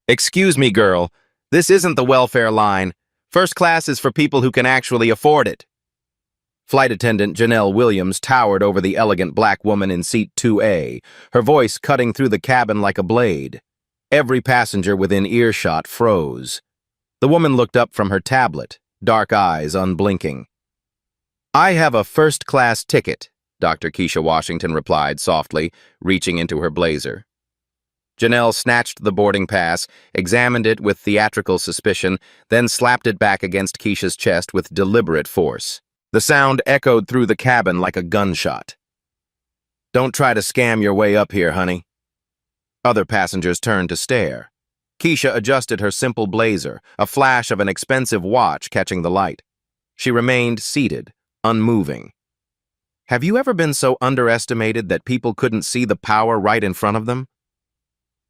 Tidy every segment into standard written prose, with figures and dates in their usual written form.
Excuse me, girl. This isn't the welfare line. First class is for people who can actually afford it. Flight attendant Janelle Williams towered over the elegant black woman in seat 2A, her voice cutting through the cabin like a blade. Every passenger within earshot froze. The woman looked up from her tablet, dark eyes unblinking. "I have a first-class ticket," Dr. Keisha Washington replied softly, reaching into her blazer. Janelle snatched the boarding pass, examined it with theatrical suspicion, then slapped it back against Keisha's chest with deliberate force. The sound echoed through the cabin like a gunshot. "Don't try to scam your way up here, honey." Other passengers turned to stare. Keisha adjusted her simple blazer, a flash of an expensive watch catching the light. She remained seated, unmoving. Have you ever been so underestimated that people couldn't see the power right in front of them?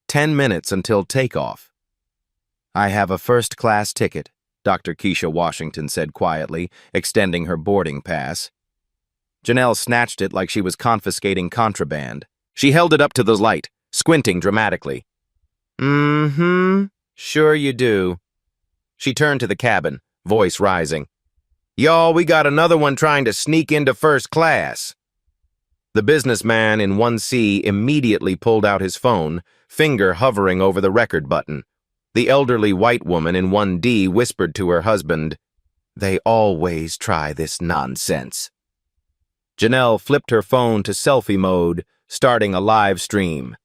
10 minutes until takeoff. "I have a first-class ticket," Dr. Keisha Washington said quietly, extending her boarding pass. Janelle snatched it like she was confiscating contraband. She held it up to the light, squinting dramatically. Sure you do." She turned to the cabin, voice rising. "Y'all, we got another one trying to sneak into first class." The businessman in 1C immediately pulled out his phone, finger hovering over the record button. The elderly white woman in 1D whispered to her husband, "They always try this nonsense." Janelle flipped her phone to selfie mode, starting a live stream.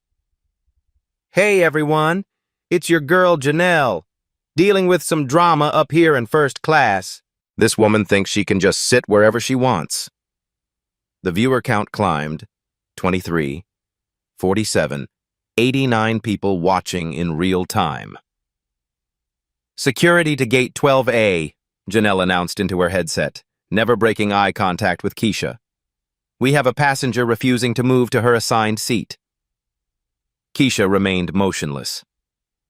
"Hey everyone, it's your girl Janelle, dealing with some drama up here in first class." This woman thinks she can just sit wherever she wants. The viewer count climbed, 23, 47, 89 people watching in real time. "Security to gate 12A, Janelle announced into her headset, never breaking eye contact with Keisha. "We have a passenger refusing to move to her assigned seat." Keisha remained motionless.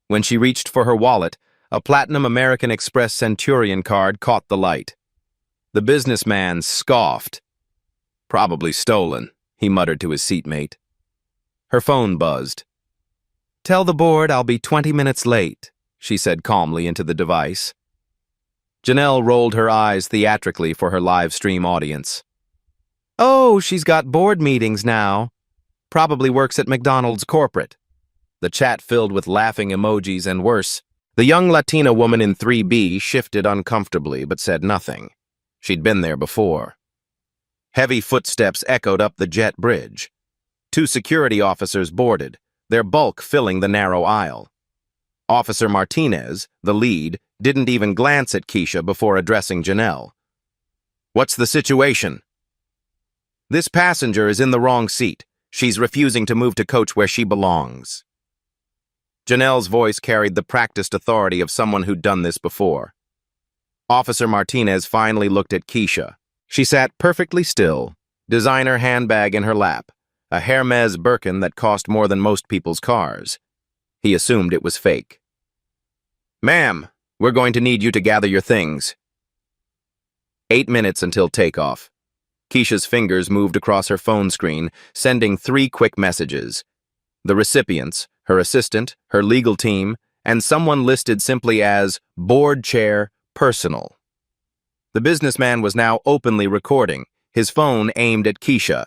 When she reached for her wallet, a platinum American Express Centurion card caught the light. The businessman scoffed. "Probably stolen," he muttered to his seatmate. Her phone buzzed. "Tell the board I'll be 20 minutes late," she said calmly into the device. Janelle rolled her eyes theatrically for her live stream audience. "Oh, she's got board meetings now. Probably works at McDonald's corporate." The chat filled with laughing emojis and worse. The young Latina woman in 3B shifted uncomfortably but said nothing. She'd been there before. Heavy footsteps echoed up the jet bridge. 2 security officers boarded, their bulk filling the narrow aisle. Officer Martinez, the lead, didn't even glance at Keisha before addressing Janelle. "What's the situation?" "This passenger is in the wrong seat. She's refusing to move to coach where she belongs." Janelle's voice carried the practiced authority of someone who'd done this before. Officer Martinez finally looked at Keisha. She sat perfectly still, designer handbag in her lap, a Hermes Birkin that cost more than most people's cars. He assumed it was fake. "Ma'am, we're going to need you to gather your things." 8 minutes until takeoff. Keisha's fingers moved across her phone screen, sending 3 quick messages. The recipients, her assistant, her legal team, and someone listed simply as board chair personal. The businessman was now openly recording, his phone aimed at Keisha.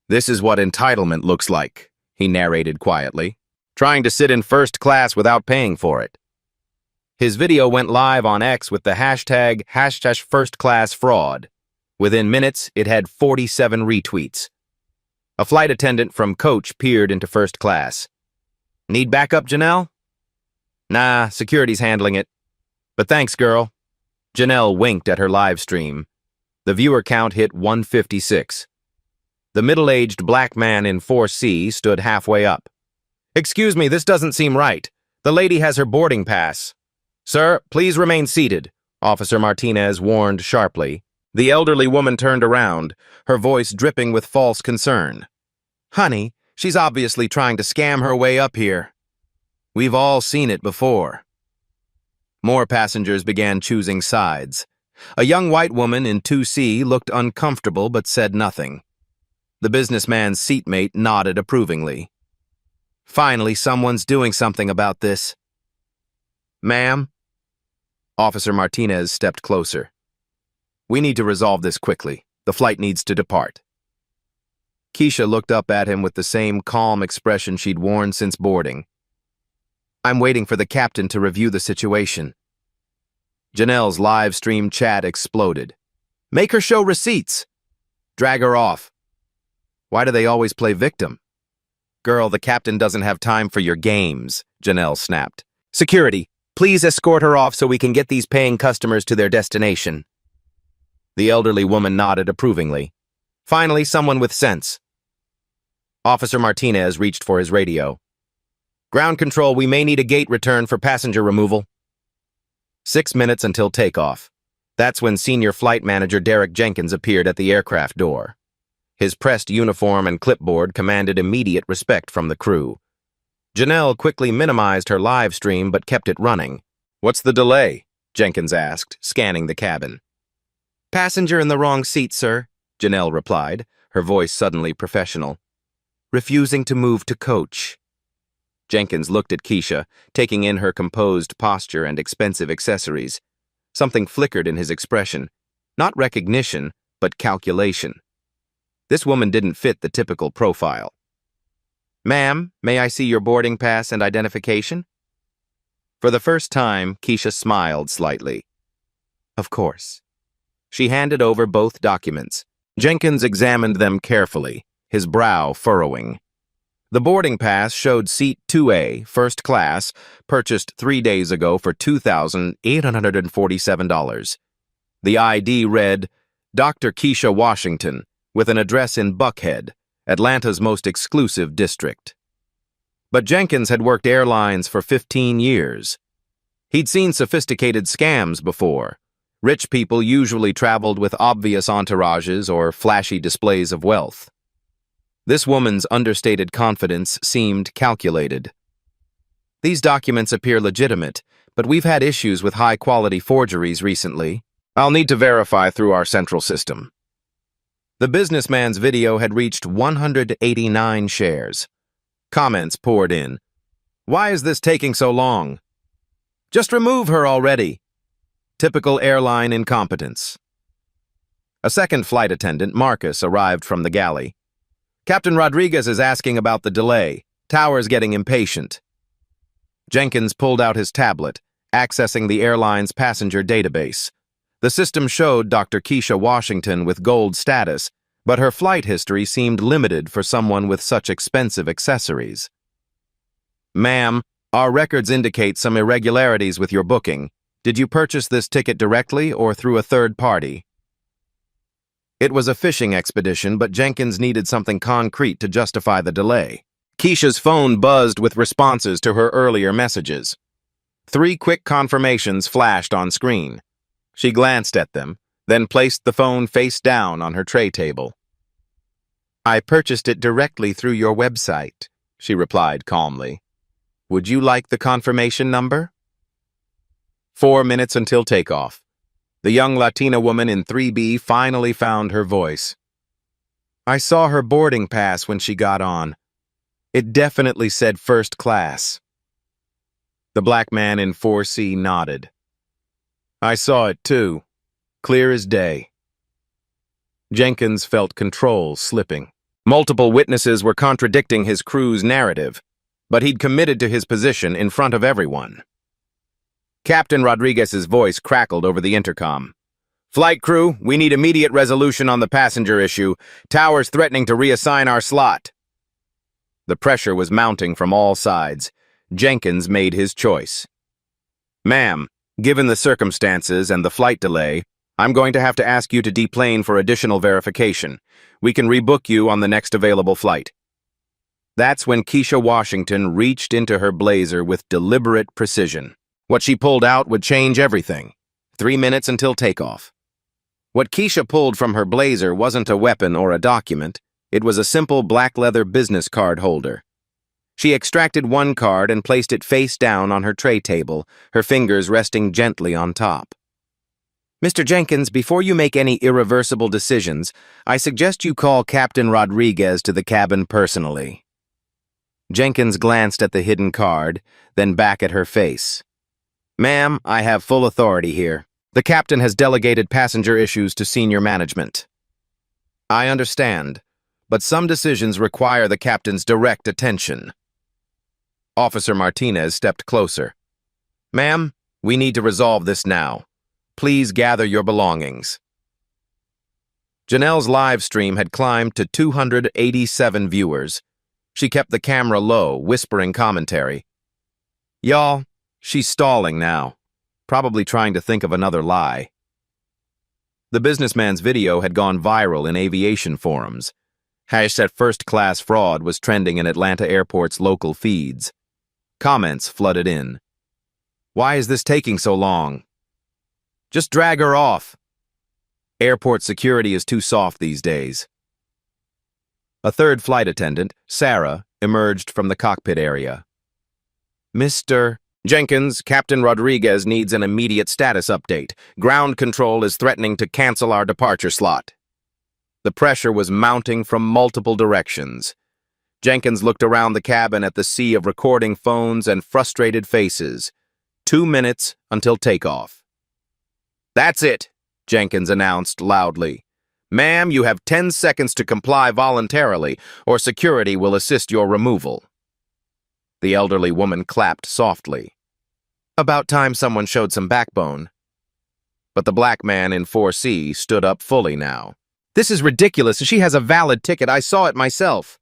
"This is what entitlement looks like," he narrated quietly. "Trying to sit in first class without paying for it." His video went live on X with the hashtag #firstclassfraud. Within minutes, it had 47 retweets. A flight attendant from coach peered into first class. "Need backup, Janelle?" "Nah, security's handling it. But thanks, girl." Janelle winked at her live stream. The viewer count hit 156. The middle-aged black man in 4C stood halfway up. "Excuse me, this doesn't seem right. The lady has her boarding pass." "Sir, please remain seated," Officer Martinez warned sharply. The elderly woman turned around, her voice dripping with false concern. "Honey, she's obviously trying to scam her way up here. We've all seen it before." More passengers began choosing sides. A young white woman in 2C looked uncomfortable but said nothing. The businessman's seatmate nodded approvingly. "Finally, someone's doing something about this." Ma'am? Officer Martinez stepped closer. We need to resolve this quickly. The flight needs to depart. Keisha looked up at him with the same calm expression she'd worn since boarding. I'm waiting for the captain to review the situation. Janelle's live stream chat exploded. Make her show receipts. Drag her off. Why do they always play victim? Girl, the captain doesn't have time for your games, Janelle snapped. Security, please escort her off so we can get these paying customers to their destination. The elderly woman nodded approvingly. Finally, someone with sense. Officer Martinez reached for his radio. Ground control, we may need a gate return for passenger removal. 6 minutes until takeoff. That's when Senior Flight Manager Derek Jenkins appeared at the aircraft door. His pressed uniform and clipboard commanded immediate respect from the crew. Janelle quickly minimized her live stream but kept it running. What's the delay? Jenkins asked, scanning the cabin. Passenger in the wrong seat, sir, Janelle replied, her voice suddenly professional. Refusing to move to coach. Jenkins looked at Keisha, taking in her composed posture and expensive accessories. Something flickered in his expression. Not recognition, but calculation. This woman didn't fit the typical profile. Ma'am, may I see your boarding pass and identification? For the first time, Keisha smiled slightly. Of course. She handed over both documents. Jenkins examined them carefully, his brow furrowing. The boarding pass showed seat 2A, first class, purchased 3 days ago for $2,847. The ID read, Dr. Keisha Washington, with an address in Buckhead, Atlanta's most exclusive district. But Jenkins had worked airlines for 15 years. He'd seen sophisticated scams before. Rich people usually traveled with obvious entourages or flashy displays of wealth. This woman's understated confidence seemed calculated. These documents appear legitimate, but we've had issues with high-quality forgeries recently. I'll need to verify through our central system. The businessman's video had reached 189 shares. Comments poured in. Why is this taking so long? Just remove her already. Typical airline incompetence. A second flight attendant, Marcus, arrived from the galley. Captain Rodriguez is asking about the delay. Tower's getting impatient. Jenkins pulled out his tablet, accessing the airline's passenger database. The system showed Dr. Keisha Washington with gold status, but her flight history seemed limited for someone with such expensive accessories. Ma'am, our records indicate some irregularities with your booking. Did you purchase this ticket directly or through a third party? It was a fishing expedition, but Jenkins needed something concrete to justify the delay. Keisha's phone buzzed with responses to her earlier messages. 3 quick confirmations flashed on screen. She glanced at them, then placed the phone face down on her tray table. I purchased it directly through your website, she replied calmly. Would you like the confirmation number? 4 minutes until takeoff. The young Latina woman in 3B finally found her voice. I saw her boarding pass when she got on. It definitely said first class. The black man in 4C nodded. I saw it too, clear as day. Jenkins felt control slipping. Multiple witnesses were contradicting his crew's narrative, but he'd committed to his position in front of everyone. Captain Rodriguez's voice crackled over the intercom. Flight crew, we need immediate resolution on the passenger issue. Tower's threatening to reassign our slot. The pressure was mounting from all sides. Jenkins made his choice. Ma'am, given the circumstances and the flight delay, I'm going to have to ask you to deplane for additional verification. We can rebook you on the next available flight. That's when Keisha Washington reached into her blazer with deliberate precision. What she pulled out would change everything. 3 minutes until takeoff. What Keisha pulled from her blazer wasn't a weapon or a document. It was a simple black leather business card holder. She extracted one card and placed it face down on her tray table, her fingers resting gently on top. Mr. Jenkins, before you make any irreversible decisions, I suggest you call Captain Rodriguez to the cabin personally. Jenkins glanced at the hidden card, then back at her face. Ma'am, I have full authority here. The captain has delegated passenger issues to senior management. I understand, but some decisions require the captain's direct attention. Officer Martinez stepped closer. Ma'am, we need to resolve this now. Please gather your belongings. Janelle's live stream had climbed to 287 viewers. She kept the camera low, whispering commentary. Y'all, she's stalling now, probably trying to think of another lie. The businessman's video had gone viral in aviation forums. Hashtag first-class fraud was trending in Atlanta Airport's local feeds. Comments flooded in. Why is this taking so long? Just drag her off. Airport security is too soft these days. A third flight attendant, Sarah, emerged from the cockpit area. Mr. Jenkins, Captain Rodriguez needs an immediate status update. Ground control is threatening to cancel our departure slot. The pressure was mounting from multiple directions. Jenkins looked around the cabin at the sea of recording phones and frustrated faces. 2 minutes until takeoff. That's it, Jenkins announced loudly. Ma'am, you have 10 seconds to comply voluntarily, or security will assist your removal. The elderly woman clapped softly. About time someone showed some backbone. But the black man in 4C stood up fully now. This is ridiculous. She has a valid ticket. I saw it myself.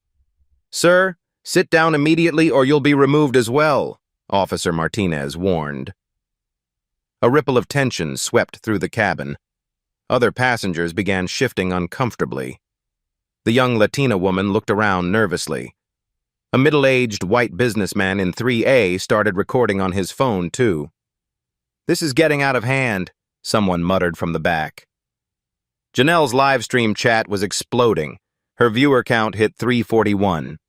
Sir, sit down immediately or you'll be removed as well, Officer Martinez warned. A ripple of tension swept through the cabin. Other passengers began shifting uncomfortably. The young Latina woman looked around nervously. A middle-aged white businessman in 3A started recording on his phone, too. This is getting out of hand, someone muttered from the back. Janelle's live stream chat was exploding. Her viewer count hit 341.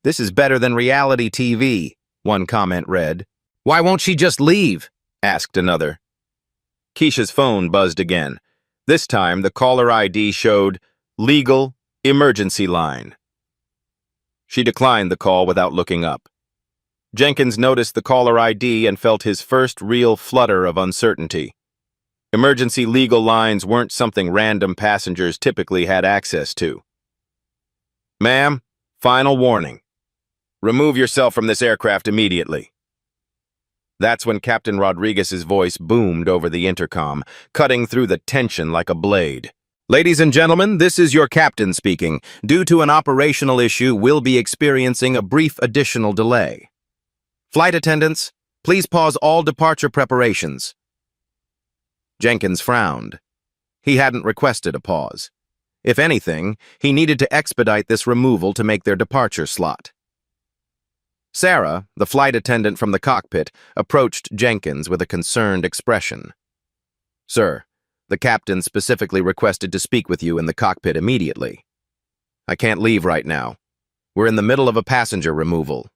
This is better than reality TV, one comment read. Why won't she just leave? Asked another. Keisha's phone buzzed again. This time, the caller ID showed legal emergency line. She declined the call without looking up. Jenkins noticed the caller ID and felt his first real flutter of uncertainty. Emergency legal lines weren't something random passengers typically had access to. Ma'am, final warning. Remove yourself from this aircraft immediately. That's when Captain Rodriguez's voice boomed over the intercom, cutting through the tension like a blade. Ladies and gentlemen, this is your captain speaking. Due to an operational issue, we'll be experiencing a brief additional delay. Flight attendants, please pause all departure preparations. Jenkins frowned. He hadn't requested a pause. If anything, he needed to expedite this removal to make their departure slot. Sarah, the flight attendant from the cockpit, approached Jenkins with a concerned expression. Sir, the captain specifically requested to speak with you in the cockpit immediately. I can't leave right now. We're in the middle of a passenger removal.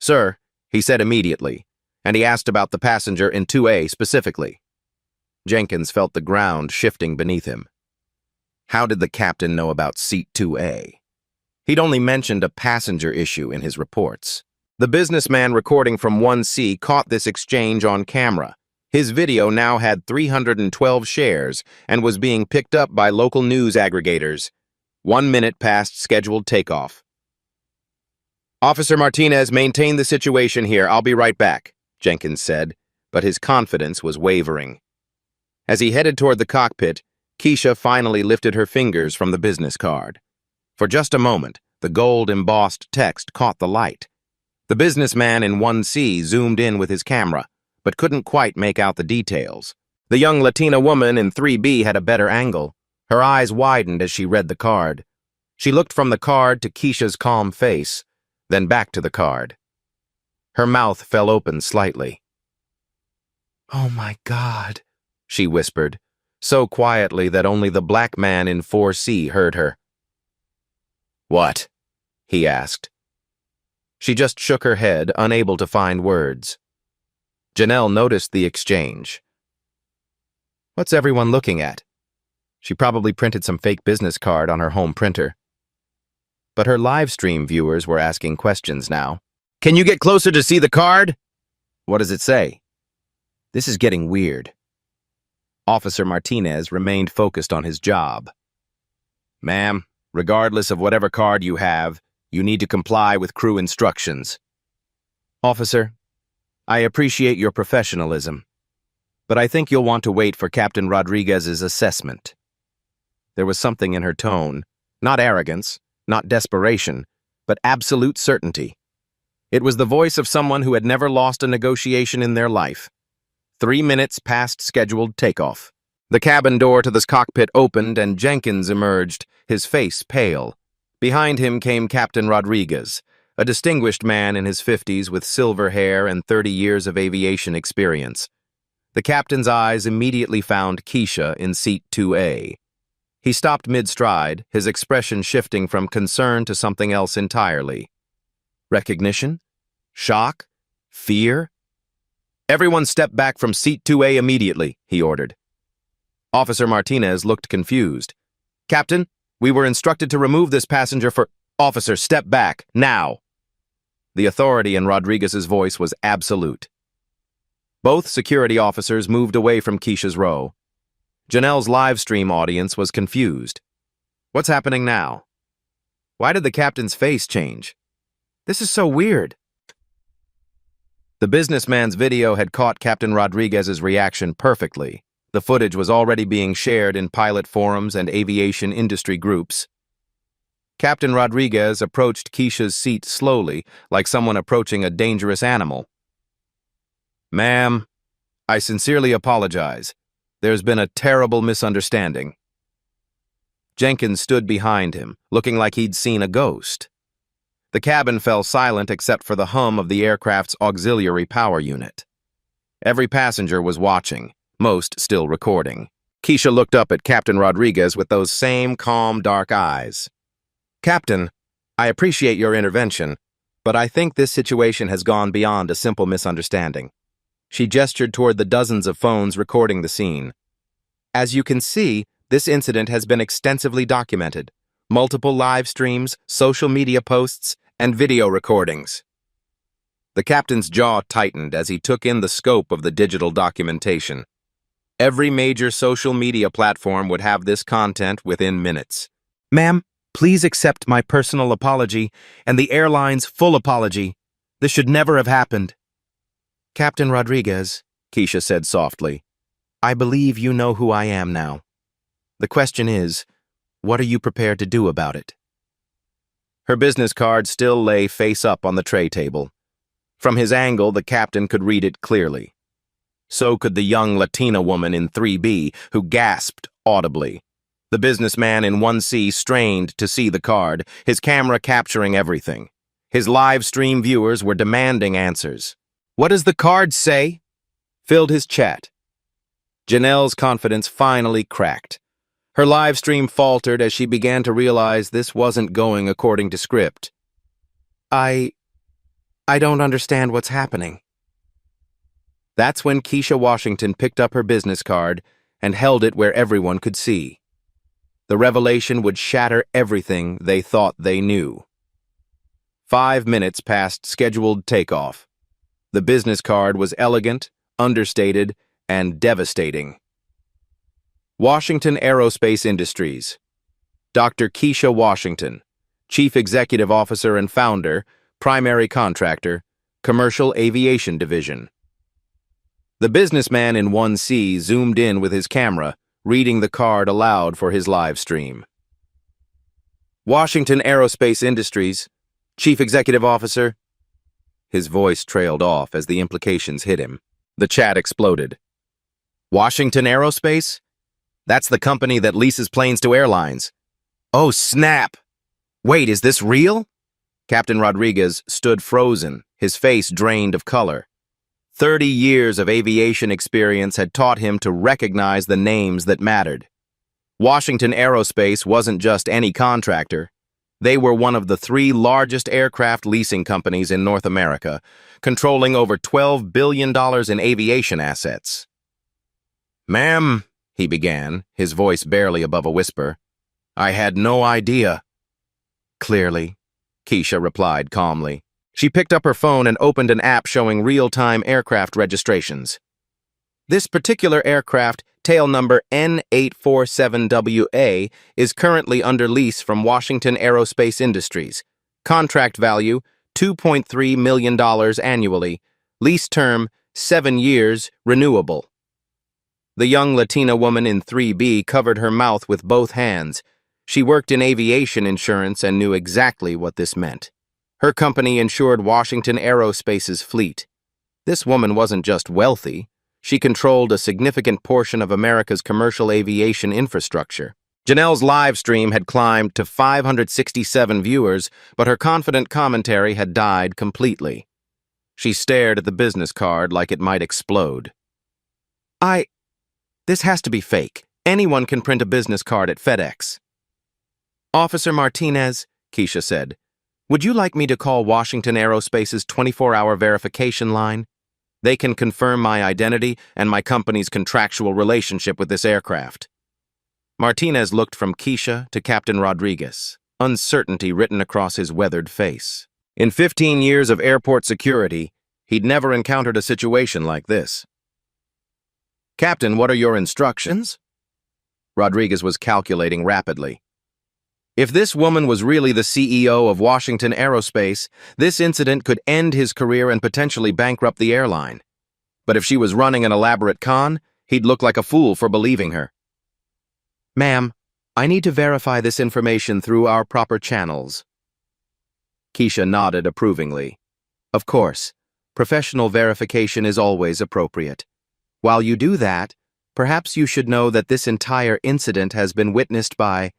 Sir, he said immediately, and he asked about the passenger in 2A specifically. Jenkins felt the ground shifting beneath him. How did the captain know about seat 2A? He'd only mentioned a passenger issue in his reports. The businessman recording from 1C caught this exchange on camera. His video now had 312 shares and was being picked up by local news aggregators. 1 minute past scheduled takeoff. Officer Martinez, maintain the situation here. I'll be right back, Jenkins said, but his confidence was wavering. As he headed toward the cockpit, Keisha finally lifted her fingers from the business card. For just a moment, the gold-embossed text caught the light. The businessman in 1C zoomed in with his camera, but couldn't quite make out the details. The young Latina woman in 3B had a better angle. Her eyes widened as she read the card. She looked from the card to Keisha's calm face, then back to the card. Her mouth fell open slightly. "Oh my God," she whispered, so quietly that only the black man in 4C heard her. "What?" he asked. She just shook her head, unable to find words. Janelle noticed the exchange. What's everyone looking at? She probably printed some fake business card on her home printer. But her live stream viewers were asking questions now. Can you get closer to see the card? What does it say? This is getting weird. Officer Martinez remained focused on his job. Ma'am, regardless of whatever card you have, you need to comply with crew instructions. Officer, I appreciate your professionalism, but I think you'll want to wait for Captain Rodriguez's assessment. There was something in her tone, not arrogance, not desperation, but absolute certainty. It was the voice of someone who had never lost a negotiation in their life. 3 minutes past scheduled takeoff. The cabin door to the cockpit opened and Jenkins emerged, his face pale. Behind him came Captain Rodriguez, a distinguished man in his 50s with silver hair and 30 years of aviation experience. The captain's eyes immediately found Keisha in seat 2A. He stopped mid-stride, his expression shifting from concern to something else entirely. Recognition? Shock? Fear? Everyone step back from seat 2A immediately, he ordered. Officer Martinez looked confused. Captain, we were instructed to remove this passenger for— Officer, step back, now! The authority in Rodriguez's voice was absolute. Both security officers moved away from Keisha's row. Janelle's live stream audience was confused. What's happening now? Why did the captain's face change? This is so weird. The businessman's video had caught Captain Rodriguez's reaction perfectly. The footage was already being shared in pilot forums and aviation industry groups. Captain Rodriguez approached Keisha's seat slowly, like someone approaching a dangerous animal. Ma'am, I sincerely apologize. There's been a terrible misunderstanding. Jenkins stood behind him, looking like he'd seen a ghost. The cabin fell silent except for the hum of the aircraft's auxiliary power unit. Every passenger was watching, most still recording. Keisha looked up at Captain Rodriguez with those same calm, dark eyes. Captain, I appreciate your intervention, but I think this situation has gone beyond a simple misunderstanding. She gestured toward the dozens of phones recording the scene. As you can see, this incident has been extensively documented. Multiple live streams, social media posts, and video recordings. The captain's jaw tightened as he took in the scope of the digital documentation. Every major social media platform would have this content within minutes. Ma'am, please accept my personal apology and the airline's full apology. This should never have happened. Captain Rodriguez, Keisha said softly, I believe you know who I am now. The question is, what are you prepared to do about it? Her business card still lay face up on the tray table. From his angle, the captain could read it clearly. So could the young Latina woman in 3B, who gasped audibly. The businessman in 1C strained to see the card, his camera capturing everything. His live stream viewers were demanding answers. What does the card say? Filled his chat. Janelle's confidence finally cracked. Her live stream faltered as she began to realize this wasn't going according to script. I don't understand what's happening. That's when Keisha Washington picked up her business card and held it where everyone could see. The revelation would shatter everything they thought they knew. 5 minutes past scheduled takeoff. The business card was elegant, understated, and devastating. Washington Aerospace Industries. Dr. Keisha Washington, Chief Executive Officer and Founder, Primary Contractor, Commercial Aviation Division. The businessman in 1C zoomed in with his camera, reading the card aloud for his live stream. Washington Aerospace Industries, Chief Executive Officer. His voice trailed off as the implications hit him. The chat exploded. Washington Aerospace? That's the company that leases planes to airlines. Oh, snap! Wait, is this real? Captain Rodriguez stood frozen, his face drained of color. 30 years of aviation experience had taught him to recognize the names that mattered. Washington Aerospace wasn't just any contractor. They were one of the 3 largest aircraft leasing companies in North America, controlling over $12 billion in aviation assets. Ma'am, he began, his voice barely above a whisper. I had no idea. Clearly, Keisha replied calmly. She picked up her phone and opened an app showing real-time aircraft registrations. This particular aircraft, tail number N847WA, is currently under lease from Washington Aerospace Industries. Contract value, $2.3 million annually. Lease term, 7 years, renewable. The young Latina woman in 3B covered her mouth with both hands. She worked in aviation insurance and knew exactly what this meant. Her company insured Washington Aerospace's fleet. This woman wasn't just wealthy. She controlled a significant portion of America's commercial aviation infrastructure. Janelle's live stream had climbed to 567 viewers, but her confident commentary had died completely. She stared at the business card like it might explode. This has to be fake. Anyone can print a business card at FedEx. Officer Martinez, Keisha said, would you like me to call Washington Aerospace's 24-hour verification line? They can confirm my identity and my company's contractual relationship with this aircraft. Martinez looked from Keisha to Captain Rodriguez, uncertainty written across his weathered face. In 15 years of airport security, he'd never encountered a situation like this. Captain, what are your instructions? Rodriguez was calculating rapidly. If this woman was really the CEO of Washington Aerospace, this incident could end his career and potentially bankrupt the airline. But if she was running an elaborate con, he'd look like a fool for believing her. Ma'am, I need to verify this information through our proper channels. Keisha nodded approvingly. Of course, professional verification is always appropriate. While you do that, perhaps you should know that this entire incident has been witnessed by...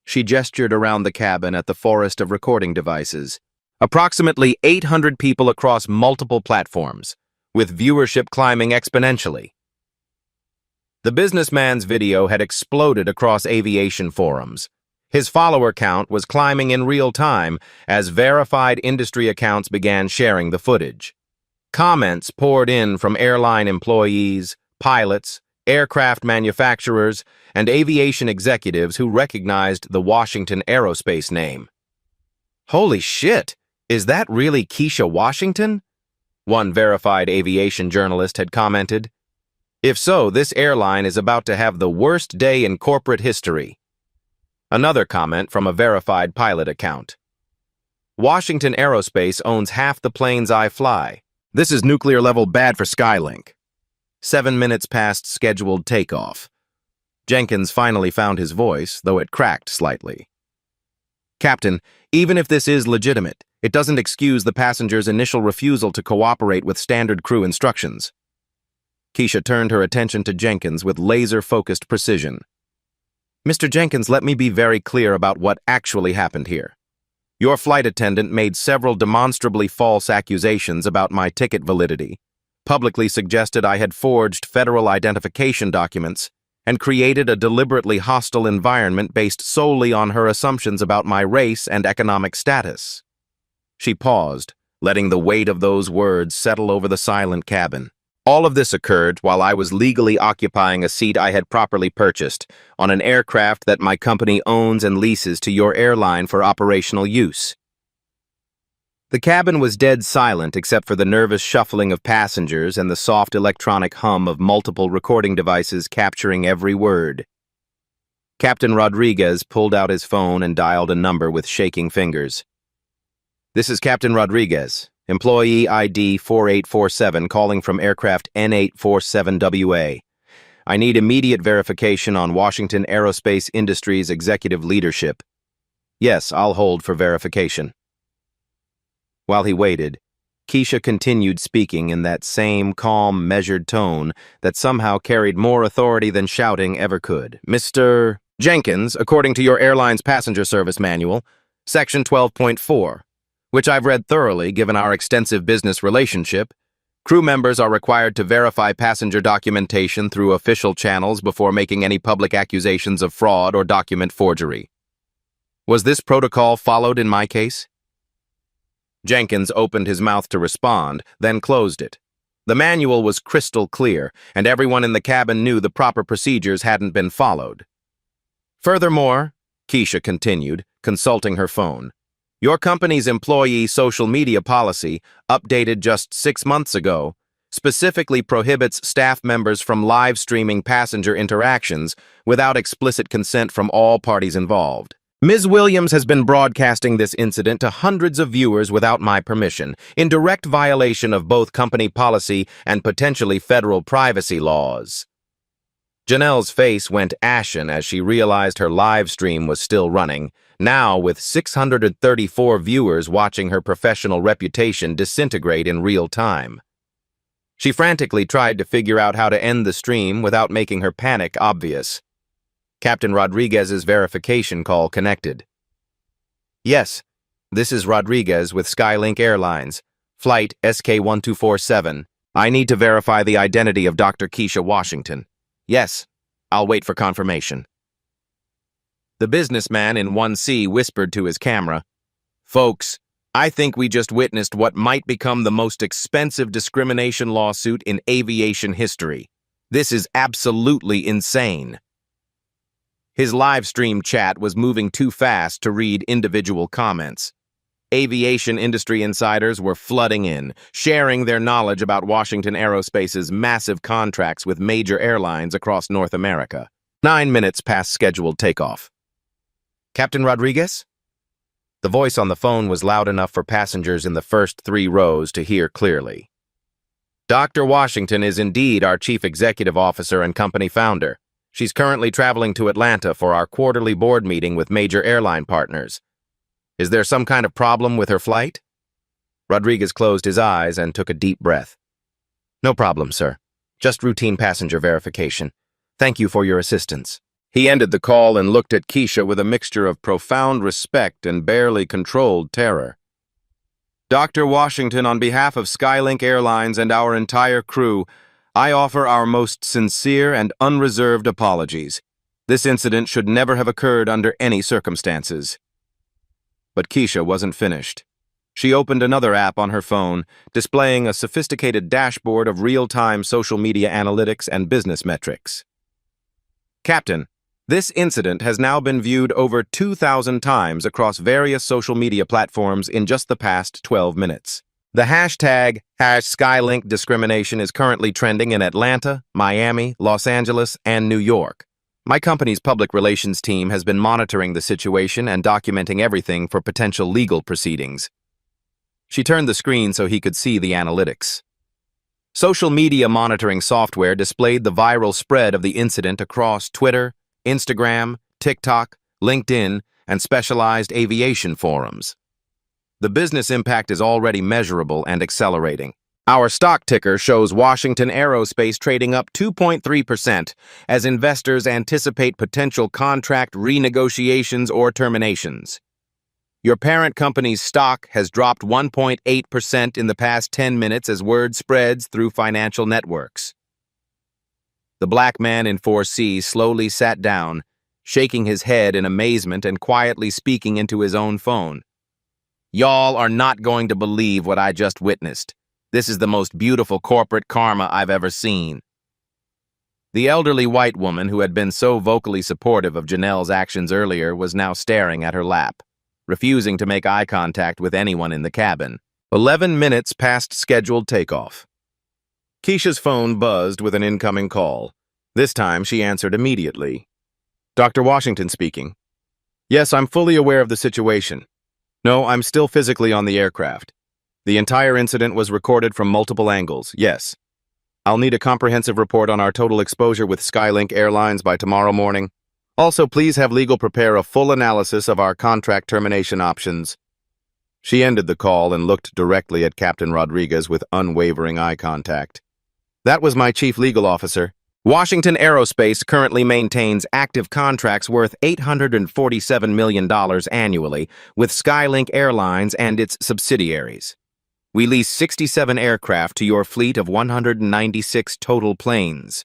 She gestured around the cabin at the forest of recording devices. Approximately 800 people across multiple platforms, with viewership climbing exponentially. The businessman's video had exploded across aviation forums. His follower count was climbing in real time as verified industry accounts began sharing the footage. Comments poured in from airline employees, pilots, aircraft manufacturers, and aviation executives who recognized the Washington Aerospace name. Holy shit! Is that really Keisha Washington? One verified aviation journalist had commented. If so, this airline is about to have the worst day in corporate history. Another comment from a verified pilot account. Washington Aerospace owns half the planes I fly. This is nuclear level bad for Skylink. 7 minutes past scheduled takeoff. Jenkins finally found his voice, though it cracked slightly. Captain, even if this is legitimate, it doesn't excuse the passenger's initial refusal to cooperate with standard crew instructions. Keisha turned her attention to Jenkins with laser-focused precision. Mr. Jenkins, let me be very clear about what actually happened here. Your flight attendant made several demonstrably false accusations about my ticket validity, publicly suggested I had forged federal identification documents, and created a deliberately hostile environment based solely on her assumptions about my race and economic status. She paused, letting the weight of those words settle over the silent cabin. All of this occurred while I was legally occupying a seat I had properly purchased on an aircraft that my company owns and leases to your airline for operational use. The cabin was dead silent except for the nervous shuffling of passengers and the soft electronic hum of multiple recording devices capturing every word. Captain Rodriguez pulled out his phone and dialed a number with shaking fingers. This is Captain Rodriguez. Employee ID 4847 calling from aircraft N847WA. I need immediate verification on Washington Aerospace Industries executive leadership. Yes, I'll hold for verification. While he waited, Keisha continued speaking in that same calm, measured tone that somehow carried more authority than shouting ever could. Mr. Jenkins, according to your airline's passenger service manual, Section 12.4, which I've read thoroughly given our extensive business relationship, crew members are required to verify passenger documentation through official channels before making any public accusations of fraud or document forgery. Was this protocol followed in my case? Jenkins opened his mouth to respond, then closed it. The manual was crystal clear, and everyone in the cabin knew the proper procedures hadn't been followed. Furthermore, Keisha continued, consulting her phone, your company's employee social media policy, updated just 6 months ago, specifically prohibits staff members from live streaming passenger interactions without explicit consent from all parties involved. Ms. Williams has been broadcasting this incident to hundreds of viewers without my permission, in direct violation of both company policy and potentially federal privacy laws. Janelle's face went ashen as she realized her live stream was still running, now with 634 viewers watching her professional reputation disintegrate in real time. She frantically tried to figure out how to end the stream without making her panic obvious. Captain Rodriguez's verification call connected. Yes, this is Rodriguez with Skylink Airlines, flight SK1247. I need to verify the identity of Dr. Keisha Washington. Yes, I'll wait for confirmation. The businessman in 1C whispered to his camera, "Folks, I think we just witnessed what might become the most expensive discrimination lawsuit in aviation history. This is absolutely insane." His live stream chat was moving too fast to read individual comments. Aviation industry insiders were flooding in, sharing their knowledge about Washington Aerospace's massive contracts with major airlines across North America. 9 minutes past scheduled takeoff. "Captain Rodriguez?" The voice on the phone was loud enough for passengers in the first 3 rows to hear clearly. "Dr. Washington is indeed our chief executive officer and company founder. She's currently traveling to Atlanta for our quarterly board meeting with major airline partners. Is there some kind of problem with her flight?" Rodriguez closed his eyes and took a deep breath. "No problem, sir. Just routine passenger verification. Thank you for your assistance." He ended the call and looked at Keisha with a mixture of profound respect and barely controlled terror. "Dr. Washington, on behalf of Skylink Airlines and our entire crew, I offer our most sincere and unreserved apologies. This incident should never have occurred under any circumstances." But Keisha wasn't finished. She opened another app on her phone, displaying a sophisticated dashboard of real-time social media analytics and business metrics. "Captain, this incident has now been viewed over 2,000 times across various social media platforms in just the past 12 minutes. The hashtag #Skylink discrimination is currently trending in Atlanta, Miami, Los Angeles, and New York. My company's public relations team has been monitoring the situation and documenting everything for potential legal proceedings." She turned the screen so he could see the analytics. Social media monitoring software displayed the viral spread of the incident across Twitter, Instagram, TikTok, LinkedIn, and specialized aviation forums. The business impact is already measurable and accelerating. Our stock ticker shows Washington Aerospace trading up 2.3% as investors anticipate potential contract renegotiations or terminations. Your parent company's stock has dropped 1.8% in the past 10 minutes as word spreads through financial networks. The black man in 4C slowly sat down, shaking his head in amazement and quietly speaking into his own phone. "Y'all are not going to believe what I just witnessed. This is the most beautiful corporate karma I've ever seen." The elderly white woman who had been so vocally supportive of Janelle's actions earlier was now staring at her lap, refusing to make eye contact with anyone in the cabin. 11 minutes past scheduled takeoff. Keisha's phone buzzed with an incoming call. This time she answered immediately. "Dr. Washington speaking. Yes, I'm fully aware of the situation. No, I'm still physically on the aircraft. The entire incident was recorded from multiple angles, yes. I'll need a comprehensive report on our total exposure with Skylink Airlines by tomorrow morning. Also, please have legal prepare a full analysis of our contract termination options." She ended the call and looked directly at Captain Rodriguez with unwavering eye contact. "That was my chief legal officer. Washington Aerospace currently maintains active contracts worth $847 million annually with Skylink Airlines and its subsidiaries. We lease 67 aircraft to your fleet of 196 total planes.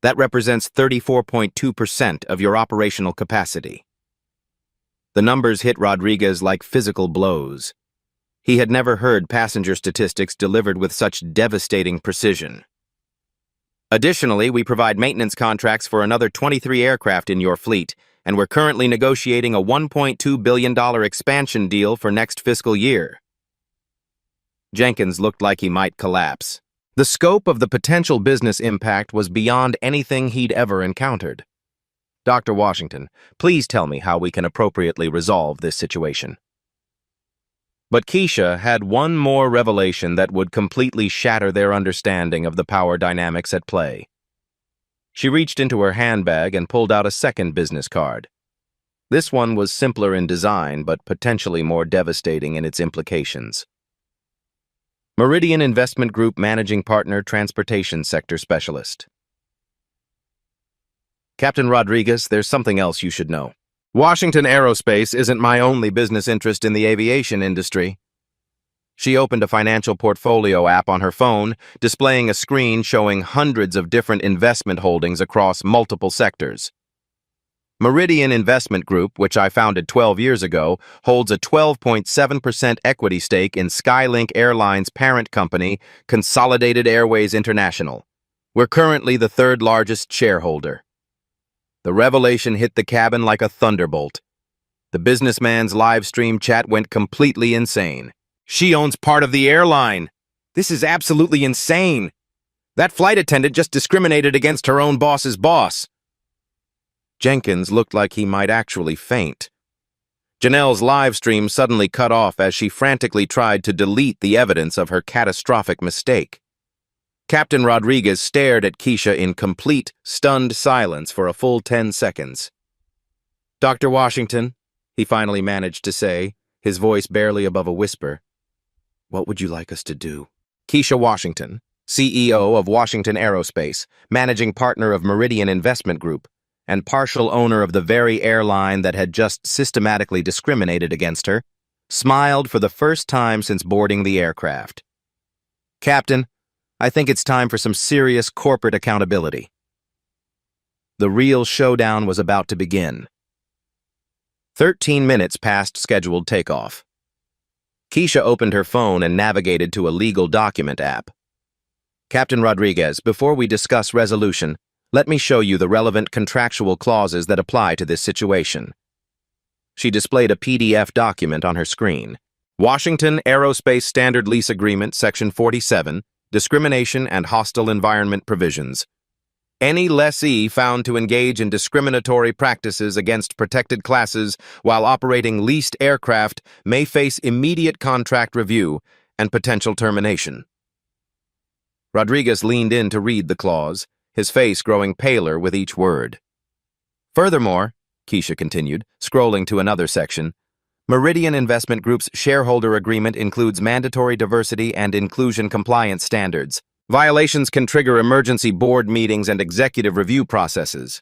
That represents 34.2% of your operational capacity." The numbers hit Rodriguez like physical blows. He had never heard passenger statistics delivered with such devastating precision. "Additionally, we provide maintenance contracts for another 23 aircraft in your fleet, and we're currently negotiating a $1.2 billion expansion deal for next fiscal year." Jenkins looked like he might collapse. The scope of the potential business impact was beyond anything he'd ever encountered. Dr. Washington, please tell me how we can appropriately resolve this situation. But Keisha had one more revelation that would completely shatter their understanding of the power dynamics at play. She reached into her handbag and pulled out a second business card. This one was simpler in design, but potentially more devastating in its implications. Meridian Investment Group Managing Partner, Transportation Sector Specialist. Captain Rodriguez, there's something else you should know. Washington Aerospace isn't my only business interest in the aviation industry. She opened a financial portfolio app on her phone, displaying a screen showing hundreds of different investment holdings across multiple sectors. Meridian Investment Group, which I founded 12 years ago, holds a 12.7% equity stake in Skylink Airlines' parent company, Consolidated Airways International. We're currently the third largest shareholder. The revelation hit the cabin like a thunderbolt. The businessman's live stream chat went completely insane. She owns part of the airline. This is absolutely insane. That flight attendant just discriminated against her own boss's boss. Jenkins looked like he might actually faint. Janelle's live stream suddenly cut off as she frantically tried to delete the evidence of her catastrophic mistake. Captain Rodriguez stared at Keisha in complete, stunned silence for a full 10 seconds. Dr. Washington, he finally managed to say, his voice barely above a whisper. What would you like us to do? Keisha Washington, CEO of Washington Aerospace, managing partner of Meridian Investment Group, and partial owner of the very airline that had just systematically discriminated against her, smiled for the first time since boarding the aircraft. Captain, I think it's time for some serious corporate accountability. The real showdown was about to begin. 13 minutes past scheduled takeoff. Keisha opened her phone and navigated to a legal document app. Captain Rodriguez, before we discuss resolution, let me show you the relevant contractual clauses that apply to this situation. She displayed a PDF document on her screen. Washington Aerospace Standard Lease Agreement, Section 47, Discrimination and Hostile Environment Provisions. Any lessee found to engage in discriminatory practices against protected classes while operating leased aircraft may face immediate contract review and potential termination. Rodriguez leaned in to read the clause, his face growing paler with each word. Furthermore, Keisha continued, scrolling to another section, Meridian Investment Group's shareholder agreement includes mandatory diversity and inclusion compliance standards. Violations can trigger emergency board meetings and executive review processes.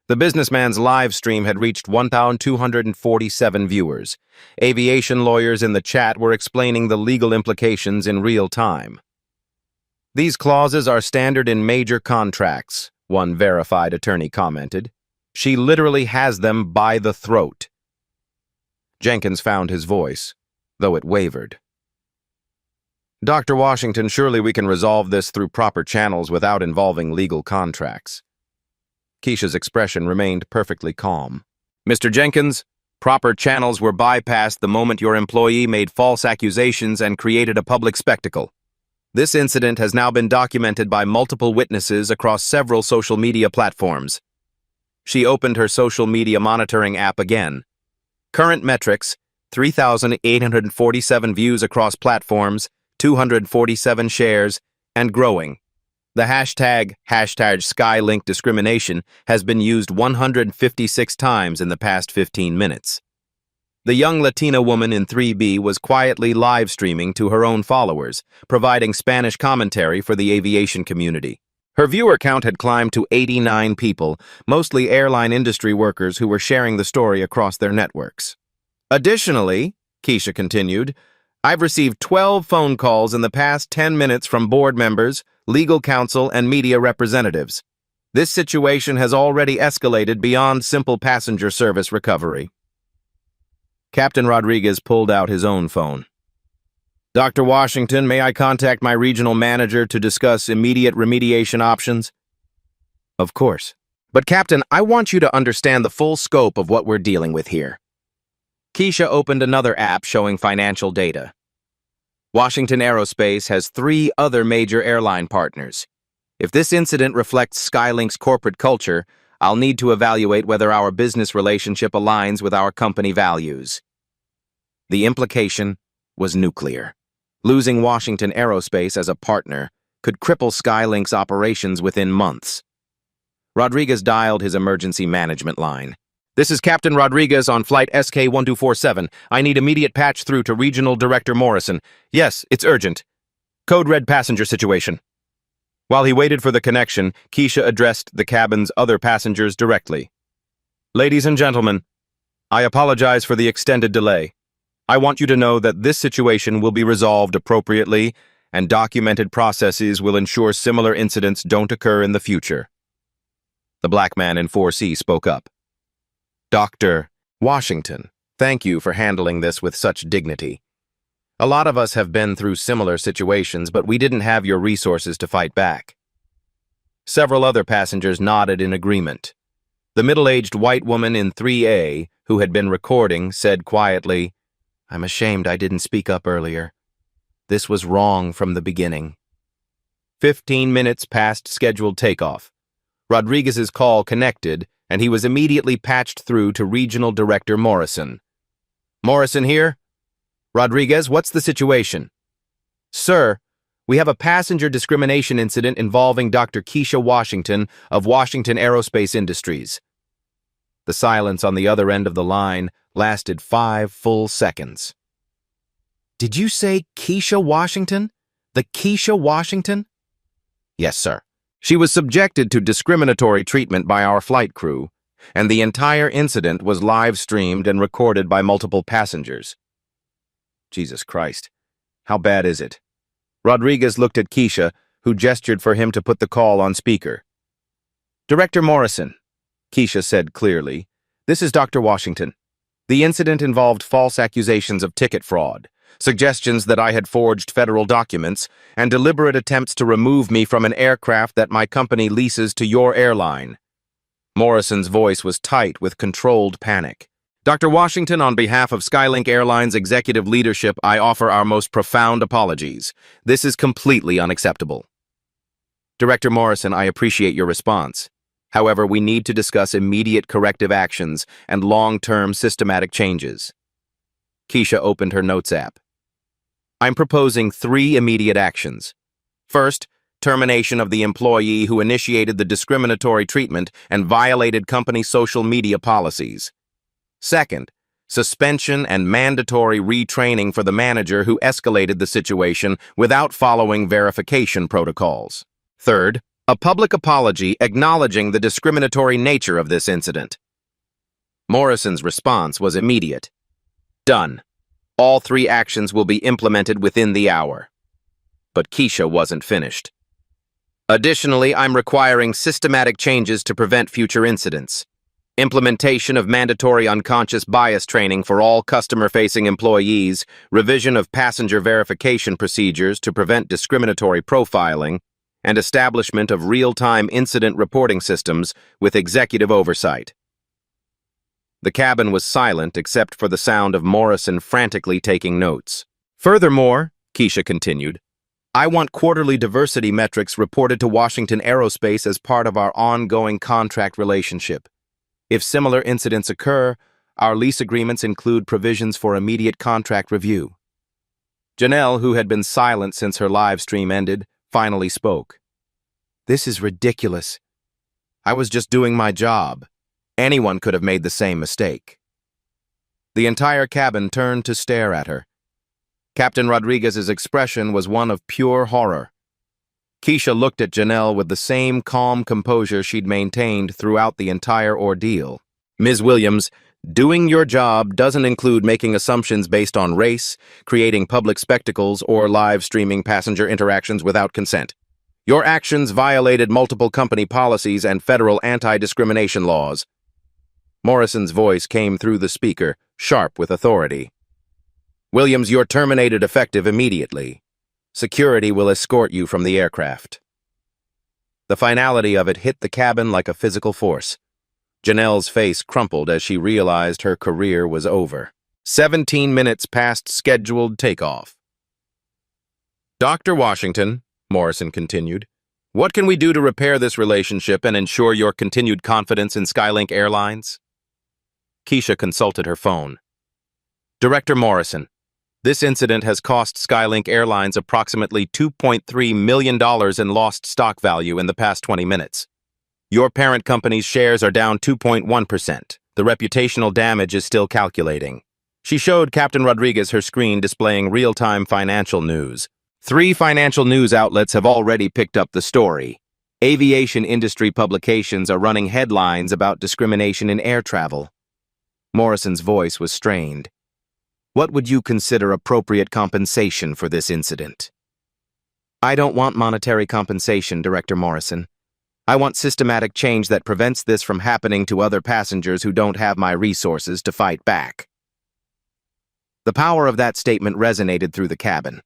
The businessman's live stream had reached 1,247 viewers. Aviation lawyers in the chat were explaining the legal implications in real time. These clauses are standard in major contracts, one verified attorney commented. She literally has them by the throat. Jenkins found his voice, though it wavered. Dr. Washington, surely we can resolve this through proper channels without involving legal contracts. Keisha's expression remained perfectly calm. Mr. Jenkins, proper channels were bypassed the moment your employee made false accusations and created a public spectacle. This incident has now been documented by multiple witnesses across several social media platforms. She opened her social media monitoring app again. Current metrics, 3,847 views across platforms, 247 shares, and growing. The hashtag Skylink discrimination has been used 156 times in the past 15 minutes. The young Latina woman in 3B was quietly live streaming to her own followers, providing Spanish commentary for the aviation community. Her viewer count had climbed to 89 people, mostly airline industry workers who were sharing the story across their networks. Additionally, Keisha continued, I've received 12 phone calls in the past 10 minutes from board members, legal counsel, and media representatives. This situation has already escalated beyond simple passenger service recovery. Captain Rodriguez pulled out his own phone. Dr. Washington, may I contact my regional manager to discuss immediate remediation options? Of course. But Captain, I want you to understand the full scope of what we're dealing with here. Keisha opened another app showing financial data. Washington Aerospace has 3 other major airline partners. If this incident reflects Skylink's corporate culture, I'll need to evaluate whether our business relationship aligns with our company values. The implication was nuclear. Losing Washington Aerospace as a partner could cripple Skylink's operations within months. Rodriguez dialed his emergency management line. "This is Captain Rodriguez on flight SK-1247. I need immediate patch through to Regional Director Morrison. Yes, it's urgent. Code red passenger situation." While he waited for the connection, Keisha addressed the cabin's other passengers directly. "Ladies and gentlemen, I apologize for the extended delay. I want you to know that this situation will be resolved appropriately, and documented processes will ensure similar incidents don't occur in the future." The black man in 4C spoke up. "Dr. Washington, thank you for handling this with such dignity. A lot of us have been through similar situations, but we didn't have your resources to fight back." Several other passengers nodded in agreement. The middle-aged white woman in 3A, who had been recording, said quietly, "I'm ashamed I didn't speak up earlier. This was wrong from the beginning." 15 minutes past scheduled takeoff. Rodriguez's call connected, and he was immediately patched through to Regional Director Morrison. "Morrison here? Rodriguez, what's the situation?" "Sir, we have a passenger discrimination incident involving Dr. Keisha Washington of Washington Aerospace Industries." The silence on the other end of the line lasted 5 full seconds. "Did you say Keisha Washington? The Keisha Washington?" "Yes, sir. She was subjected to discriminatory treatment by our flight crew, and the entire incident was live-streamed and recorded by multiple passengers." Jesus Christ. How bad is it? Rodriguez looked at Keisha, who gestured for him to put the call on speaker. "Director Morrison," Keisha said clearly, "this is Dr. Washington. The incident involved false accusations of ticket fraud, suggestions that I had forged federal documents, and deliberate attempts to remove me from an aircraft that my company leases to your airline." Morrison's voice was tight with controlled panic. "Dr. Washington, on behalf of Skylink Airlines executive leadership, I offer our most profound apologies. This is completely unacceptable." "Director Morrison, I appreciate your response. However, we need to discuss immediate corrective actions and long-term systematic changes." Keisha opened her notes app. "I'm proposing 3 immediate actions. First, termination of the employee who initiated the discriminatory treatment and violated company social media policies. Second, suspension and mandatory retraining for the manager who escalated the situation without following verification protocols. Third, a public apology acknowledging the discriminatory nature of this incident." Morrison's response was immediate. "Done. All 3 actions will be implemented within the hour." But Keisha wasn't finished. "Additionally, I'm requiring systematic changes to prevent future incidents. Implementation of mandatory unconscious bias training for all customer-facing employees, revision of passenger verification procedures to prevent discriminatory profiling, and establishment of real-time incident reporting systems with executive oversight." The cabin was silent except for the sound of Morrison frantically taking notes. "Furthermore," Keisha continued, "I want quarterly diversity metrics reported to Washington Aerospace as part of our ongoing contract relationship. If similar incidents occur, our lease agreements include provisions for immediate contract review." Janelle, who had been silent since her live stream ended, finally spoke. "This is ridiculous. I was just doing my job. Anyone could have made the same mistake." The entire cabin turned to stare at her. Captain Rodriguez's expression was one of pure horror. Keisha looked at Janelle with the same calm composure she'd maintained throughout the entire ordeal. "Ms. Williams, doing your job doesn't include making assumptions based on race, creating public spectacles, or live streaming passenger interactions without consent. Your actions violated multiple company policies and federal anti-discrimination laws." Morrison's voice came through the speaker, sharp with authority. "Williams, you're terminated effective immediately. Security will escort you from the aircraft." The finality of it hit the cabin like a physical force. Janelle's face crumpled as she realized her career was over. 17 minutes past scheduled takeoff. Dr. Washington, Morrison continued, what can we do to repair this relationship and ensure your continued confidence in Skylink Airlines? Keisha consulted her phone. Director Morrison, this incident has cost Skylink Airlines approximately $2.3 million in lost stock value in the past 20 minutes. Your parent company's shares are down 2.1%. The reputational damage is still calculating. She showed Captain Rodriguez her screen displaying real-time financial news. 3 financial news outlets have already picked up the story. Aviation industry publications are running headlines about discrimination in air travel. Morrison's voice was strained. What would you consider appropriate compensation for this incident? I don't want monetary compensation, Director Morrison. I want systematic change that prevents this from happening to other passengers who don't have my resources to fight back. The power of that statement resonated through the cabin.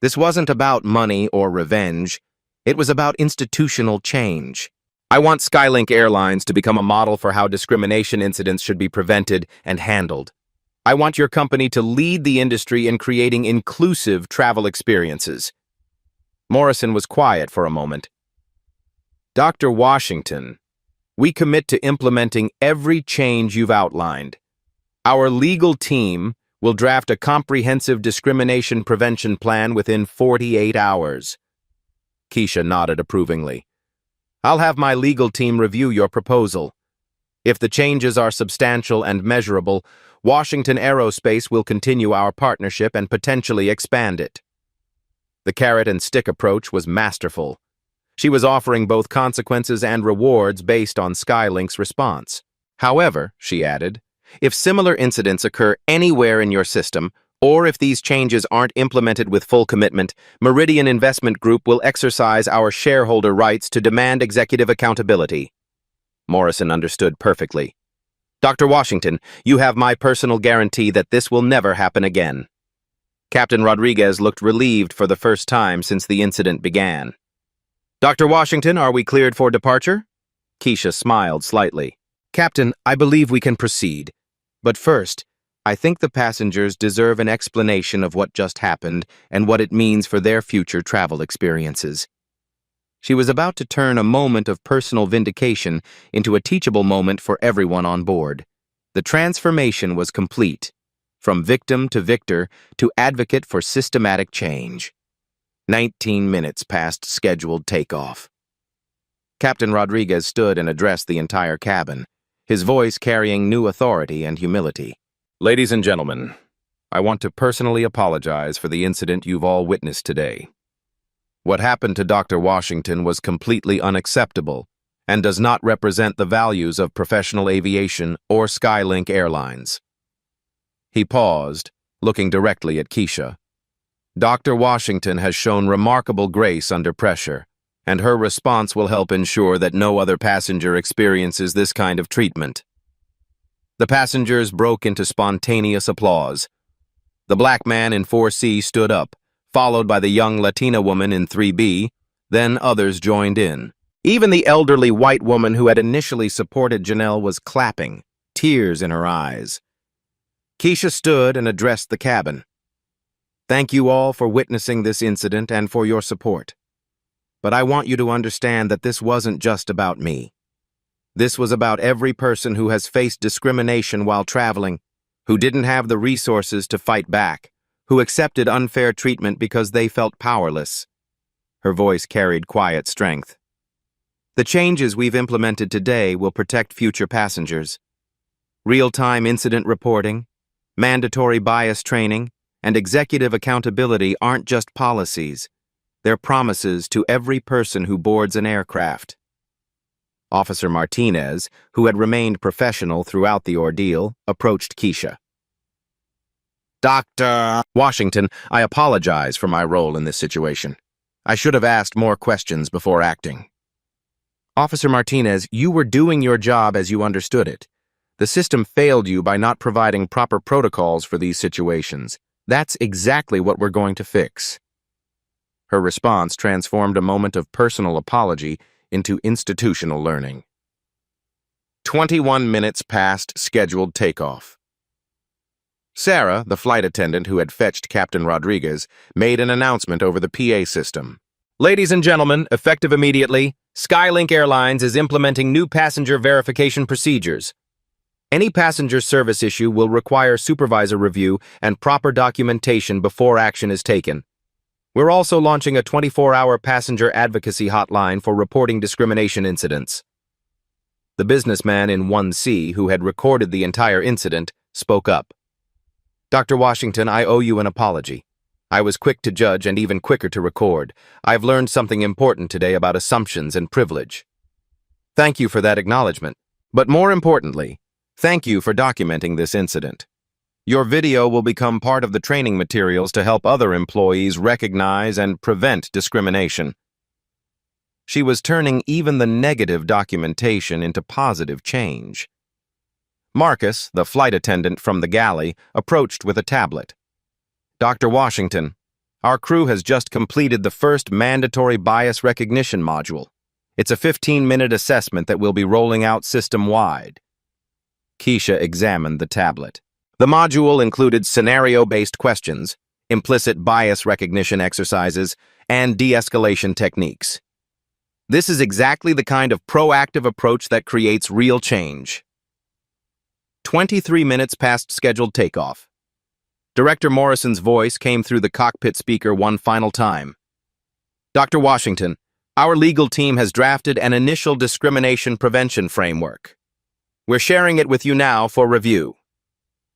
This wasn't about money or revenge. It was about institutional change. I want Skylink Airlines to become a model for how discrimination incidents should be prevented and handled. I want your company to lead the industry in creating inclusive travel experiences. Morrison was quiet for a moment. Dr. Washington, we commit to implementing every change you've outlined. Our legal team will draft a comprehensive discrimination prevention plan within 48 hours. Keisha nodded approvingly. I'll have my legal team review your proposal. If the changes are substantial and measurable, Washington Aerospace will continue our partnership and potentially expand it. The carrot and stick approach was masterful. She was offering both consequences and rewards based on Skylink's response. However, she added, if similar incidents occur anywhere in your system, or if these changes aren't implemented with full commitment, Meridian Investment Group will exercise our shareholder rights to demand executive accountability. Morrison understood perfectly. Dr. Washington, you have my personal guarantee that this will never happen again. Captain Rodriguez looked relieved for the first time since the incident began. Dr. Washington, are we cleared for departure? Keisha smiled slightly. Captain, I believe we can proceed. But first, I think the passengers deserve an explanation of what just happened and what it means for their future travel experiences. She was about to turn a moment of personal vindication into a teachable moment for everyone on board. The transformation was complete, from victim to victor to advocate for systematic change. 19 minutes past scheduled takeoff. Captain Rodriguez stood and addressed the entire cabin, his voice carrying new authority and humility. Ladies and gentlemen, I want to personally apologize for the incident you've all witnessed today. What happened to Dr. Washington was completely unacceptable and does not represent the values of professional aviation or Skylink Airlines. He paused, looking directly at Keisha. Dr. Washington has shown remarkable grace under pressure, and her response will help ensure that no other passenger experiences this kind of treatment. The passengers broke into spontaneous applause. The black man in 4C stood up, followed by the young Latina woman in 3B, then others joined in. Even the elderly white woman who had initially supported Janelle was clapping, tears in her eyes. Keisha stood and addressed the cabin. Thank you all for witnessing this incident and for your support. But I want you to understand that this wasn't just about me. This was about every person who has faced discrimination while traveling, who didn't have the resources to fight back, who accepted unfair treatment because they felt powerless. Her voice carried quiet strength. The changes we've implemented today will protect future passengers. Real-time incident reporting, mandatory bias training, and executive accountability aren't just policies. They're promises to every person who boards an aircraft. Officer Martinez, who had remained professional throughout the ordeal, approached Keisha. Dr. Washington, I apologize for my role in this situation. I should have asked more questions before acting. Officer Martinez, you were doing your job as you understood it. The system failed you by not providing proper protocols for these situations. That's exactly what we're going to fix. Her response transformed a moment of personal apology into institutional learning. 21 minutes past scheduled takeoff. Sarah, the flight attendant who had fetched Captain Rodriguez, made an announcement over the PA system. Ladies and gentlemen, effective immediately, Skylink Airlines is implementing new passenger verification procedures. Any passenger service issue will require supervisor review and proper documentation before action is taken. We're also launching a 24-hour passenger advocacy hotline for reporting discrimination incidents. The businessman in 1C, who had recorded the entire incident, spoke up. Dr. Washington, I owe you an apology. I was quick to judge and even quicker to record. I've learned something important today about assumptions and privilege. Thank you for that acknowledgement. But more importantly, thank you for documenting this incident. Your video will become part of the training materials to help other employees recognize and prevent discrimination. She was turning even the negative documentation into positive change. Marcus, the flight attendant from the galley, approached with a tablet. Dr. Washington, our crew has just completed the first mandatory bias recognition module. It's a 15-minute assessment that will be rolling out system-wide. Keisha examined the tablet. The module included scenario-based questions, implicit bias recognition exercises, and de-escalation techniques. This is exactly the kind of proactive approach that creates real change. 23 minutes past scheduled takeoff. Director Morrison's voice came through the cockpit speaker one final time. Dr. Washington, our legal team has drafted an initial discrimination prevention framework. We're sharing it with you now for review.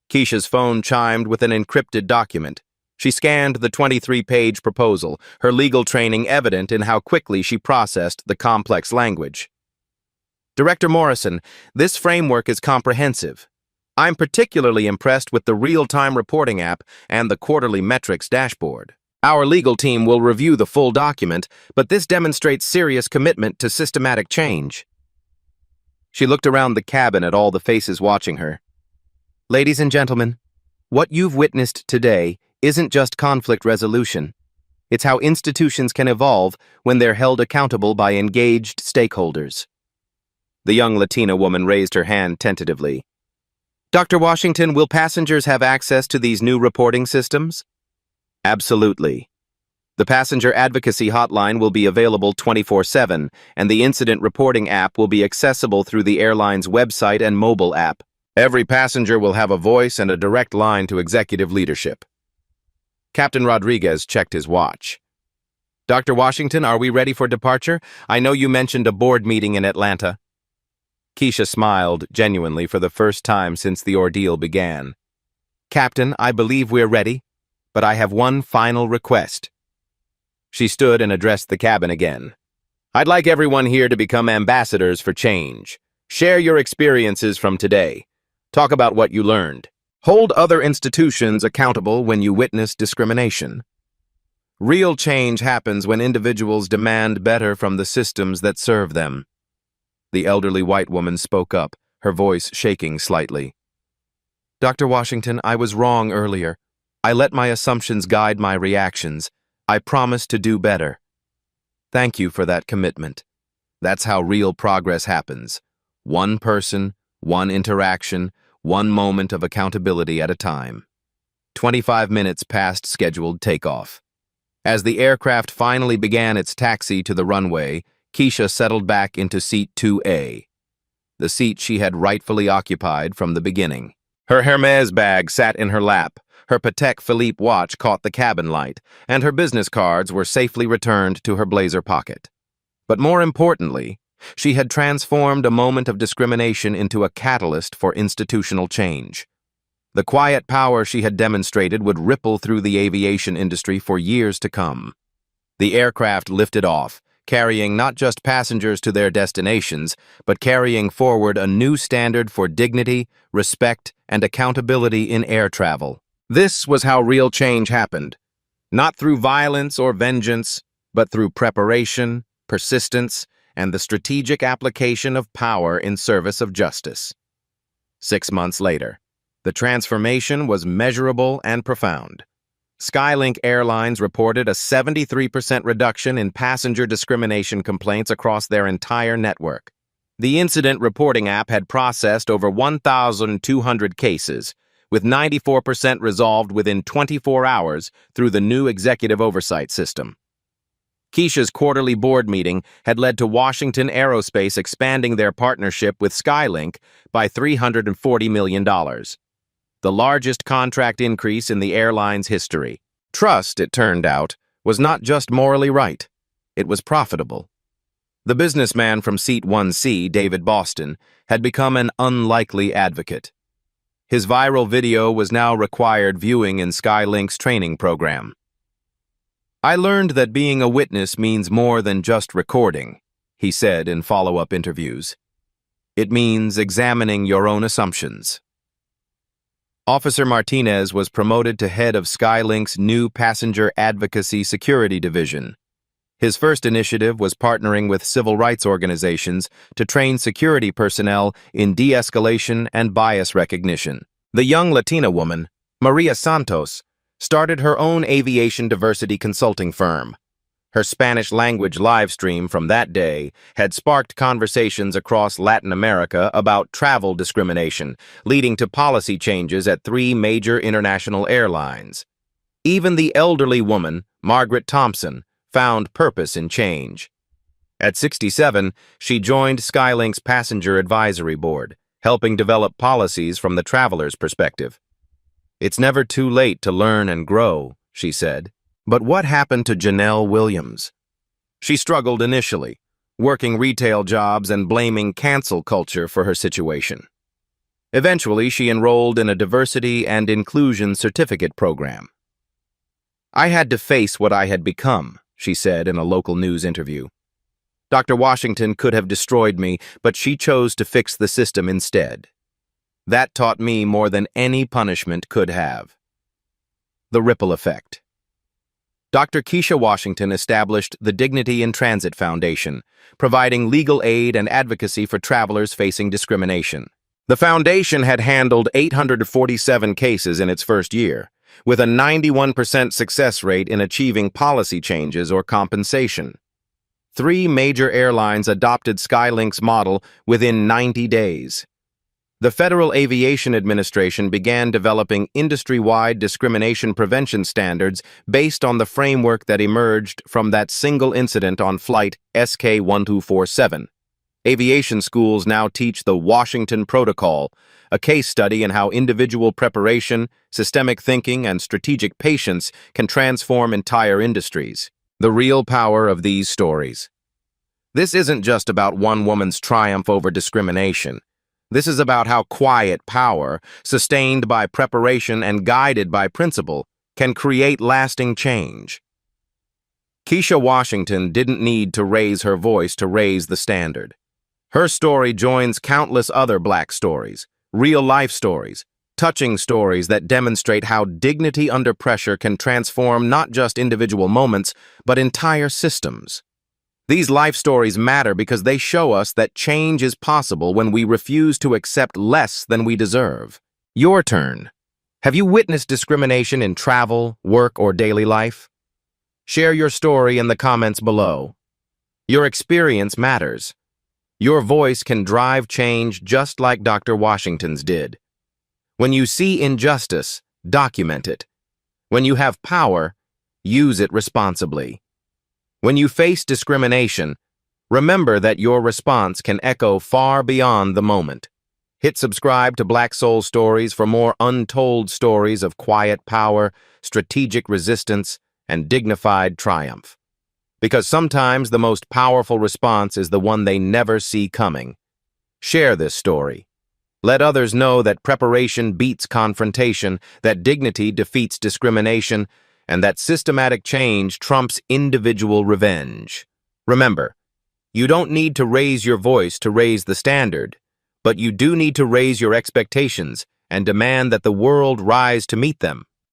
Keisha's phone chimed with an encrypted document. She scanned the 23-page proposal, her legal training evident in how quickly she processed the complex language. Director Morrison, this framework is comprehensive. I'm particularly impressed with the real-time reporting app and the quarterly metrics dashboard. Our legal team will review the full document, but this demonstrates serious commitment to systematic change. She looked around the cabin at all the faces watching her. Ladies and gentlemen, what you've witnessed today isn't just conflict resolution. It's how institutions can evolve when they're held accountable by engaged stakeholders. The young Latina woman raised her hand tentatively. Dr. Washington, will passengers have access to these new reporting systems? Absolutely. The passenger advocacy hotline will be available 24/7, and the incident reporting app will be accessible through the airline's website and mobile app. Every passenger will have a voice and a direct line to executive leadership. Captain Rodriguez checked his watch. Dr. Washington, are we ready for departure? I know you mentioned a board meeting in Atlanta. Keisha smiled genuinely for the first time since the ordeal began. Captain, I believe we're ready, but I have one final request. She stood and addressed the cabin again. I'd like everyone here to become ambassadors for change. Share your experiences from today. Talk about what you learned. Hold other institutions accountable when you witness discrimination. Real change happens when individuals demand better from the systems that serve them. The elderly white woman spoke up, her voice shaking slightly. Dr. Washington, I was wrong earlier. I let my assumptions guide my reactions. I promise to do better. Thank you for that commitment. That's how real progress happens. One person, one interaction, one moment of accountability at a time. 25 minutes past scheduled takeoff. As the aircraft finally began its taxi to the runway, Keisha settled back into seat 2A, the seat she had rightfully occupied from the beginning. Her Hermes bag sat in her lap, her Patek Philippe watch caught the cabin light, and her business cards were safely returned to her blazer pocket. But more importantly, she had transformed a moment of discrimination into a catalyst for institutional change. The quiet power she had demonstrated would ripple through the aviation industry for years to come. The aircraft lifted off, carrying not just passengers to their destinations, but carrying forward a new standard for dignity, respect, and accountability in air travel. This was how real change happened, not through violence or vengeance, but through preparation, persistence, and the strategic application of power in service of justice. 6 months later, the transformation was measurable and profound. Skylink Airlines reported a 73% reduction in passenger discrimination complaints across their entire network. The incident reporting app had processed over 1,200 cases, with 94% resolved within 24 hours through the new executive oversight system. Keisha's quarterly board meeting had led to Washington Aerospace expanding their partnership with Skylink by $340 million, the largest contract increase in the airline's history. Trust, it turned out, was not just morally right, it was profitable. The businessman from Seat 1C, David Boston, had become an unlikely advocate. His viral video was now required viewing in Skylink's training program. "I learned that being a witness means more than just recording," he said in follow-up interviews. "It means examining your own assumptions." Officer Martinez was promoted to head of Skylink's new Passenger Advocacy Security Division. His first initiative was partnering with civil rights organizations to train security personnel in de-escalation and bias recognition. The young Latina woman, Maria Santos, started her own aviation diversity consulting firm. Her Spanish-language livestream from that day had sparked conversations across Latin America about travel discrimination, leading to policy changes at 3 major international airlines. Even the elderly woman, Margaret Thompson, found purpose in change. At 67, she joined Skylink's Passenger Advisory Board, helping develop policies from the traveler's perspective. "It's never too late to learn and grow," she said. But what happened to Janelle Williams? She struggled initially, working retail jobs and blaming cancel culture for her situation. Eventually, she enrolled in a diversity and inclusion certificate program. "I had to face what I had become," she said in a local news interview. "Dr. Washington could have destroyed me, but she chose to fix the system instead. That taught me more than any punishment could have." The ripple effect. Dr. Keisha Washington established the Dignity in Transit Foundation, providing legal aid and advocacy for travelers facing discrimination. The foundation had handled 847 cases in its first year, with a 91% success rate in achieving policy changes or compensation. 3 major airlines adopted Skylink's model within 90 days. The Federal Aviation Administration began developing industry-wide discrimination prevention standards based on the framework that emerged from that single incident on flight SK-1247. Aviation schools now teach the Washington Protocol, a case study in how individual preparation, systemic thinking, and strategic patience can transform entire industries. The real power of these stories. This isn't just about one woman's triumph over discrimination. This is about how quiet power, sustained by preparation and guided by principle, can create lasting change. Keisha Washington didn't need to raise her voice to raise the standard. Her story joins countless other Black stories, real-life stories, touching stories that demonstrate how dignity under pressure can transform not just individual moments, but entire systems. These life stories matter because they show us that change is possible when we refuse to accept less than we deserve. Your turn. Have you witnessed discrimination in travel, work, or daily life? Share your story in the comments below. Your experience matters. Your voice can drive change just like Dr. Washington's did. When you see injustice, document it. When you have power, use it responsibly. When you face discrimination, remember that your response can echo far beyond the moment. Hit subscribe to Black Soul Stories for more untold stories of quiet power, strategic resistance, and dignified triumph. Because sometimes the most powerful response is the one they never see coming. Share this story. Let others know that preparation beats confrontation, that dignity defeats discrimination, and that systematic change trumps individual revenge. Remember, you don't need to raise your voice to raise the standard, but you do need to raise your expectations and demand that the world rise to meet them.